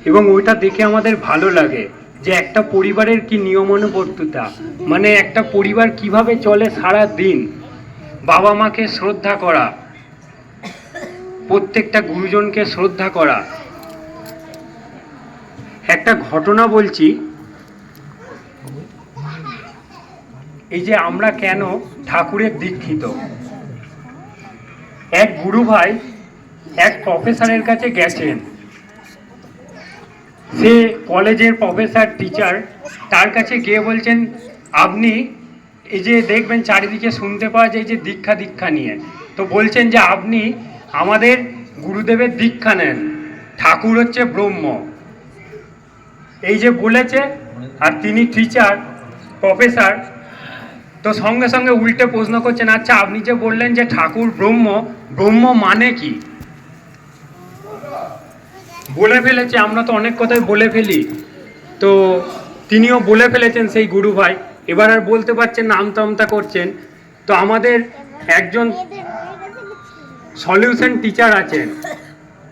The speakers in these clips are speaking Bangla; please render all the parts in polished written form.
এবং ওইটা দেখে আমাদের ভালো লাগে যে একটা পরিবারের কি নিয়মানুবর্তিতা, মানে একটা পরিবার কিভাবে চলে সারা দিন। বাবা মাকে শ্রদ্ধা করা, প্রত্যেকটা গুরুজনকে শ্রদ্ধা করা। একটা ঘটনা বলছি, এই যে আমরা কেন ঠাকুরের দীক্ষিত। এক গুরু ভাই এক প্রফেসরের কাছে গেছেন, সে কলেজের প্রফেসর টিচার, তার কাছে গিয়ে বলছেন আপনি এই যে দেখবেন চারিদিকে শুনতে পাওয়া যায় যে দীক্ষা দীক্ষা নিয়ে, তো বলছেন যে আপনি আমাদের গুরুদেবের দীক্ষা নেন, ঠাকুর হচ্ছে ব্রহ্ম। এই যে বলেছে, আর তিনি টিচার প্রফেসর, তো সঙ্গে সঙ্গে উল্টে প্রশ্ন করছেন, আচ্ছা আপনি যে বললেন যে ঠাকুর ব্রহ্ম, ব্রহ্ম মানে কি? বলে ফেলেছে, আমরা তো অনেক কথাই বলে ফেলি, তো তিনিও বলে ফেলেছেন সেই গুরু ভাই, এবার আর বলতে পারছেন না, আমতা আমতা করছেন। তো আমাদের একজন সলিউশন টিচার আছেন,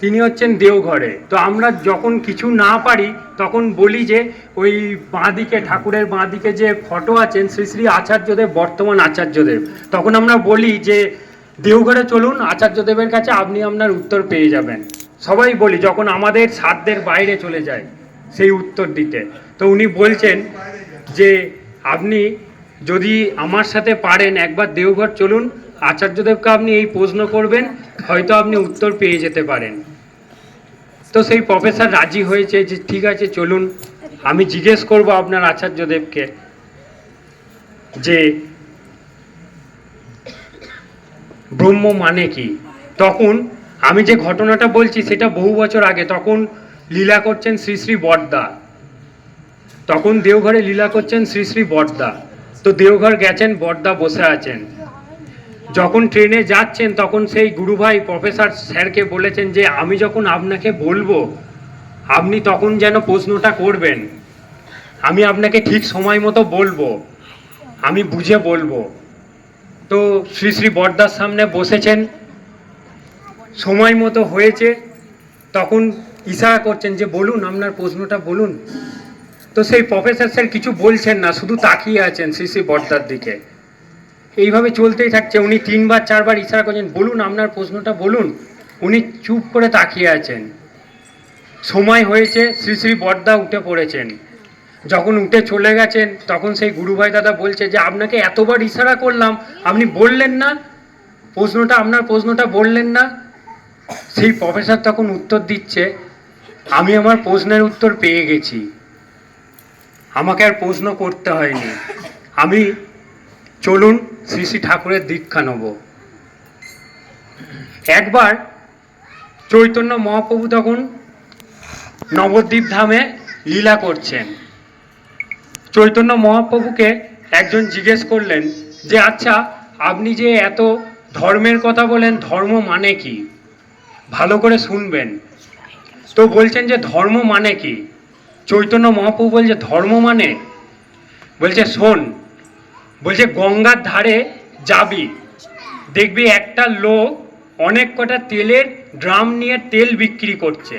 তিনি হচ্ছেন দেওঘরে। তো আমরা যখন কিছু না পারি তখন বলি যে ওই বাঁদিকে, ঠাকুরের বাঁদিকে যে ফটো আছেন শ্রী শ্রী আচার্যদেব, বর্তমান আচার্যদেব, তখন আমরা বলি যে দেওঘরে চলুন আচার্যদেবের কাছে, আপনি আপনার উত্তর পেয়ে যাবেন। সবাই বলি যখন আমাদের সাধ্যের বাইরে চলে যায় সেই উত্তর দিতে। তো উনি বলছেন যে আপনি যদি আমার সাথে পারেন একবার দেওঘর চলুন, আচার্যদেবকে আপনি এই প্রশ্ন করবেন, হয়তো আপনি উত্তর পেয়ে যেতে পারেন। তো সেই প্রফেসর রাজি হয়েছে যে ঠিক আছে চলুন, আমি জিজ্ঞেস করব আপনার আচার্যদেবকে যে ব্রহ্ম মানে কি। তখন আমি যে ঘটনাটা বলছি সেটা বহু বছর আগে, তখন লীলা করছেন শ্রী শ্রী বড়দা, তখন দেওঘরে লীলা করছেন শ্রী শ্রী বড়দা। তো দেওঘর গেছেন, বড়দা বসে আছেন। যখন ট্রেনে যাচ্ছেন তখন সেই গুরুভাই প্রফেসর স্যারকে বলেছেন যে আমি যখন আপনাকে বলবো আপনি তখন যেন প্রশ্নটা করবেন, আমি আপনাকে ঠিক সময় মতো বলবো, আমি বুঝে বলবো। তো শ্রী শ্রী বড়দার সামনে বসেছেন, সময় মতো হয়েছে, তখন ইশারা করছেন যে বলুন আপনার প্রশ্নটা বলুন। তো সেই প্রফেসর স্যার কিছু বলছেন না, শুধু তাকিয়ে আছেন শ্রী শ্রী বড়দার দিকে। এইভাবে চলতেই থাকছে, উনি 3 বার 4 বার ইশারা করছেন বলুন আপনার প্রশ্নটা বলুন, উনি চুপ করে তাকিয়ে আছেন। সময় হয়েছে, শ্রী শ্রী বড়দা উঠে পড়েছেন। যখন উঠে চলে গেছেন তখন সেই গুরুভাই দাদা বলছে যে আপনাকে এতবার ইশারা করলাম, আপনি বললেন না প্রশ্নটা, আপনার প্রশ্নটা বললেন না। সেই প্রফেসর তখন উত্তর দিচ্ছে, আমি আমার প্রশ্নের উত্তর পেয়ে গেছি, আমাকে আর প্রশ্ন করতে হয়নি, আমি চলুন শ্রী শ্রী ঠাকুরের দীক্ষা নেব। একবার চৈতন্য মহাপ্রভু তখন নবদ্বীপ ধামে লীলা করছেন। চৈতন্য মহাপ্রভুকে একজন জিজ্ঞেস করলেন যে আচ্ছা আপনি যে এত ধর্মের কথা বলেন, ধর্ম মানে কি? ভালো করে শুনবেন। তো বলছেন যে ধর্ম মানে কি? চৈতন্য মহাপ্রভু বলছে ধর্ম মানে, বলছে শোন, বলছে গঙ্গার ধারে যাবি, দেখবি একটা লোক অনেক কটা তেলের ড্রাম নিয়ে তেল বিক্রি করছে,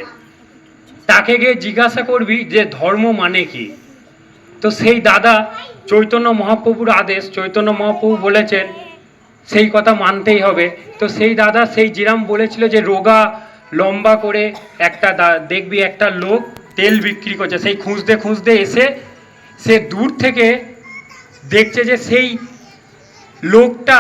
তাকে গিয়ে জিজ্ঞাসা করবি যে ধর্ম মানে কি। তো সেই দাদা, চৈতন্য মহাপ্রভুর আদেশ, চৈতন্য মহাপ্রভু বলেছেন সেই কথা মানতেই হবে। তো সেই দাদা সেই জিরাম বলেছিল যে রোগা লম্বা করে একটা দেখবি একটা লোক তেল বিক্রি করছে, সেই খুঁজতে খুঁজতে এসে সে দূর থেকে দেখছে যে সেই লোকটা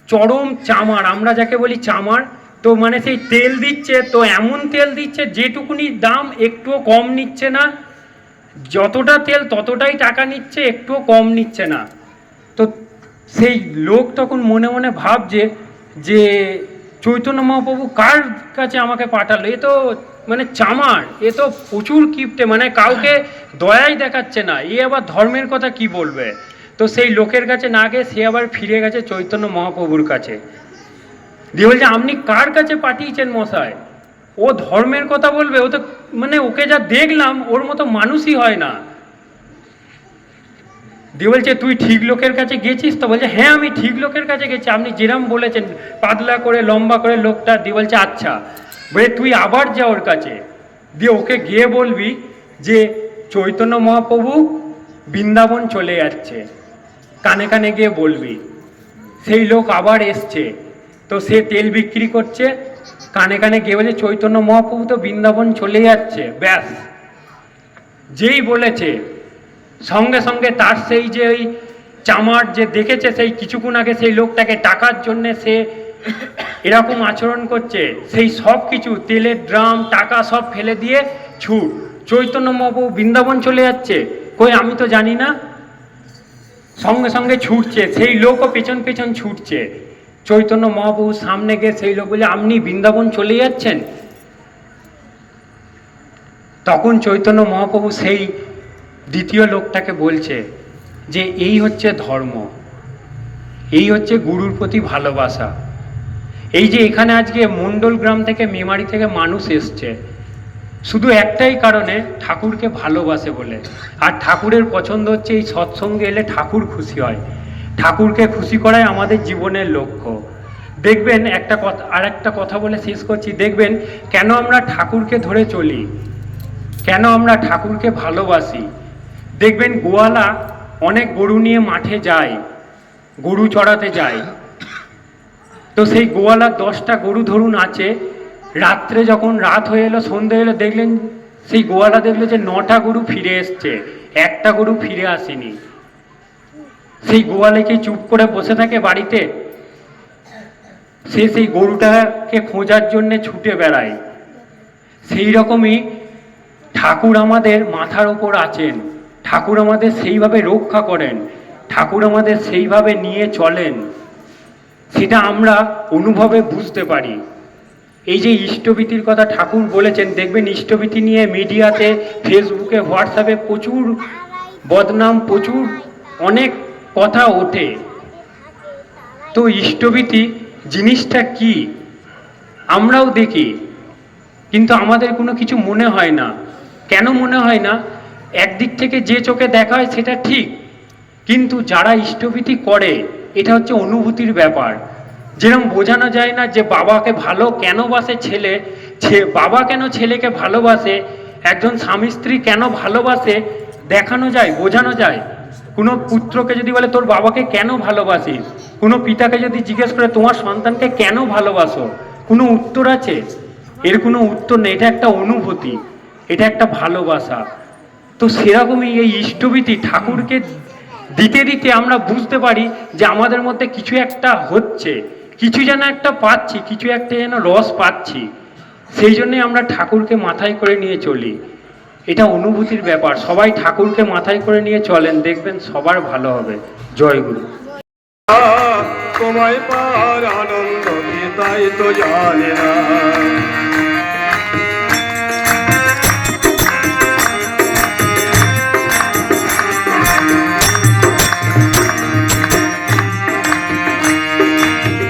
চরম চামার, আমরা যাকে বলি চামার, তো মানে সেই তেল দিচ্ছে, তো এমন তেল দিচ্ছে যেটুকুনি দাম একটুও কম নিচ্ছে না, যতটা তেল ততটাই টাকা নিচ্ছে, একটুও কম নিচ্ছে না। তো সেই লোক তখন মনে মনে ভাবছে যে চৈতন্য মহাপ্রভু কার কাছে আমাকে পাঠালো, এ তো মানে চামার, এ তো প্রচুর কিপ্টে, মানে কাউকে দয়াই দেখাচ্ছে না, এ আবার ধর্মের কথা কি বলবে। তো সেই লোকের কাছে না গিয়ে সে আবার ফিরে গেছে চৈতন্য মহাপ্রভুর কাছে, দিয়ে বলছে আপনি কার কাছে পাঠিয়েছেন মশাই, ও ধর্মের কথা বলবে, ও তো মানে ওকে যা দেখলাম ওর মতো মানুষই হয় না। দিয়ে বলছে তুই ঠিক লোকের কাছে গেছিস তো? বলছে হ্যাঁ আমি ঠিক লোকের কাছে গেছি, আপনি যেরম বলেছেন পাতলা করে লম্বা করে লোকটা। দিয়ে বলছে আচ্ছা, বলে তুই আবার যা ওর কাছে, দিয়ে ওকে গিয়ে বলবি যে চৈতন্য মহাপ্রভু বৃন্দাবন চলে যাচ্ছে, কানে কানে গিয়ে বলবি। সেই লোক আবার এসছে, তো সে তেল বিক্রি করছে, কানে কানে গিয়ে বলে চৈতন্য মহাপ্রভু তো বৃন্দাবন চলে যাচ্ছে। ব্যাস, যেই বলেছে সঙ্গে সঙ্গে তার সেই যে ওই চামার যে দেখেছে, সেই কিছুক্ষণ আগে সেই লোকটাকে টাকার জন্যে সে এরকম আচরণ করছে, সেই সব কিছু তেলের ড্রাম টাকা সব ফেলে দিয়ে ছুট, চৈতন্য মহাপ্রভু বৃন্দাবন চলে যাচ্ছে, কই আমি তো জানি না। সঙ্গে সঙ্গে ছুটছে, সেই লোকও পেছন পেছন ছুটছে। চৈতন্য মহাপ্রভুর সামনে গিয়ে সেই লোক বলে আপনি বৃন্দাবন চলে যাচ্ছেন? তখন চৈতন্য মহাপ্রভু সেই দ্বিতীয় লোকটাকে বলছে যে এই হচ্ছে ধর্ম, এই হচ্ছে গুরুর প্রতি ভালোবাসা। এই যে এখানে আজকে মণ্ডল গ্রাম থেকে মেমারি থেকে মানুষ এসছে শুধু একটাই কারণে, ঠাকুরকে ভালোবাসে বলে। আর ঠাকুরের পছন্দ হচ্ছে এই সৎসঙ্গে এলে ঠাকুর খুশি হয়। ঠাকুরকে খুশি করাই আমাদের জীবনের লক্ষ্য। দেখবেন একটা কথা, আর একটা কথা বলে শেষ করছি, দেখবেন কেন আমরা ঠাকুরকে ধরে চলি, কেন আমরা ঠাকুরকে ভালোবাসি। দেখবেন গোয়ালা অনেক গরু নিয়ে মাঠে যায়, গরু চড়াতে যায়, তো সেই গোয়ালার 10টা গরু ধরুন আছে, রাত্রে যখন রাত হয়ে এলো, সন্ধে এলো, দেখলেন সেই গোয়ালা দেখলো যে 9টা গরু ফিরে এসছে, একটা গরু ফিরে আসেনি। সেই গোয়ালে কি চুপ করে বসে থাকে বাড়িতে? সে সেই গরুটাকে খোঁজার জন্য ছুটে বেড়ায়। সেই রকমই ঠাকুর আমাদের মাথার ওপর আছেন, ঠাকুর আমাদের সেইভাবে রক্ষা করেন, ঠাকুর আমাদের সেইভাবে নিয়ে চলেন, সেটা আমরা অনুভবে বুঝতে পারি। এই যে ইষ্টভীতির কথা ঠাকুর বলেছেন, দেখবেন ইষ্টভীতি নিয়ে মিডিয়াতে, ফেসবুকে, হোয়াটসঅ্যাপে প্রচুর বদনাম, প্রচুর অনেক কথা ওঠে। তো ইষ্টভীতি জিনিসটা কি আমরাও দেখি, কিন্তু আমাদের কোনো কিছু মনে হয় না। কেন মনে হয় না? একদিক থেকে যে চোখে দেখা হয় সেটা ঠিক, কিন্তু যারা ইষ্টভীতি করে এটা হচ্ছে অনুভূতির ব্যাপার। যেরকম বোঝানো যায় না যে বাবাকে ভালো কেন বাসে ছেলে, বাবা কেন ছেলেকে ভালোবাসে, একজন স্বামী স্ত্রী কেন ভালোবাসে, দেখানো যায়, বোঝানো যায়। কোনো পুত্রকে যদি বলে তোর বাবাকে কেন ভালোবাসিস, কোনো পিতাকে যদি জিজ্ঞেস করে তোমার সন্তানকে কেন ভালোবাসো, কোনো উত্তর আছে? এর কোনো উত্তর নেই। এটা একটা অনুভূতি, এটা একটা ভালোবাসা। তো সেরকমই এই ইষ্টভীতি ঠাকুরকে দিতে দিতে আমরা বুঝতে পারি যে আমাদের মধ্যে কিছু একটা হচ্ছে, কিছু যেন একটা পাচ্ছি, কিছু একটা যেন রস পাচ্ছি। সেই জন্যে আমরা ঠাকুরকে মাথায় করে নিয়ে চলি। এটা অনুভূতির ব্যাপার। সবাই ঠাকুরকে মাথায় করে নিয়ে চলেন, দেখবেন সবার ভালো হবে। জয় গুরু। তোমায় পার আনন্দ তাই তো জানে না,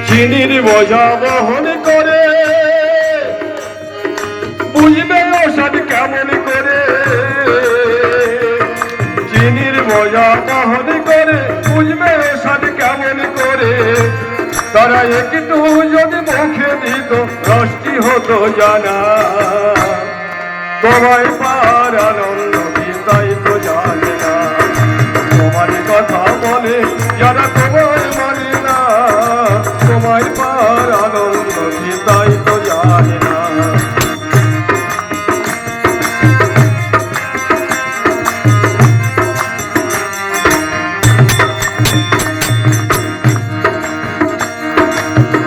চিনির বোঝা বহন করে বুঝবে ওষুধ কেমন করে, চিনির বোঝা বহন করে বুঝবে ওষুধ কেমন করে, তারা একটু যদি মুখে দিত রসটি হতো জানা, তোমায় পার আনন্দ তাই তো জানে না, তোমার কথা বলে যারা তোমায় মানে না, তোমায় পার আনন্দ তাই তো জানে না।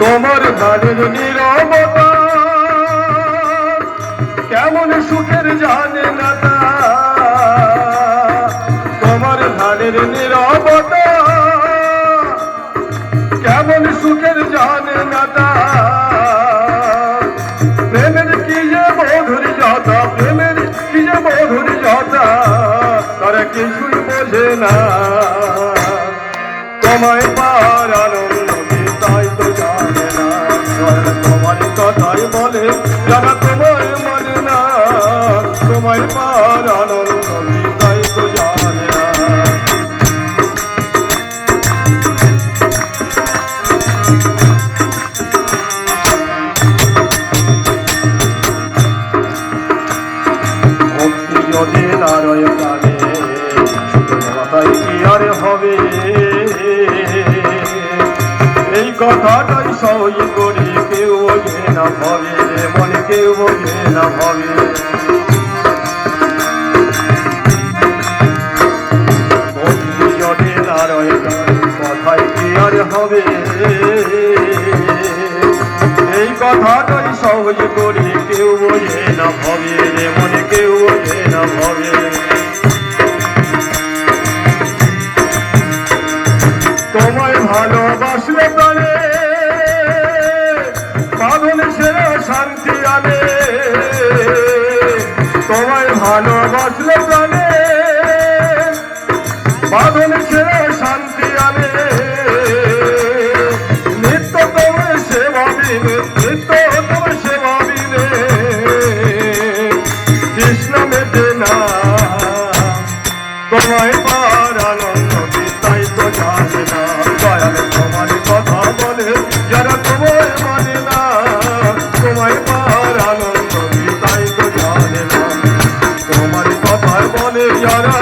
তোমার ধানের নীরবতা কেমন সুখের জানে না তা, তোমার ধানের নীরবতা কেমন সুখের জানে না তা, প্রেমের কি যে মধুর যাতা, প্রেমের কি যে মধুর যাতা, তারা কিছুই বোঝে না, তোমায় পার আনন্দ তাই তো জানে না, তোমার কথাই বলে যারা তোমায় মানে না, তোমায় পার আনন্দ তাই তো জানে না। কথাটাই সই করি কেউ বোঝে না ভাবে মনে কেউ বোঝে না ভাবে কথায় কি আর হবে এই কথাটাই সহজ করি কেউ বোঝে না ভাবে মনে কেউ বোঝে না ভাবে তোমায় ভালোবাসলে প্রাণে বাঁধন সেরা শান্তি আনে তোমায় ভালোবাসলে প্রাণে বাঁধন সেরা শান্তি আনে নিত্য তোমার সেবা বিনে নিত্য তোমার সেবা বিনে কৃষ্ণ মেটে না তোমায় পার আনন্দ তাই তো জানে না দয়াল তোমার কথা বলে যারা তোমায় মানে না তোমায় পার আনন্দ তাই তো জানে না তোমার কথা বলে যারা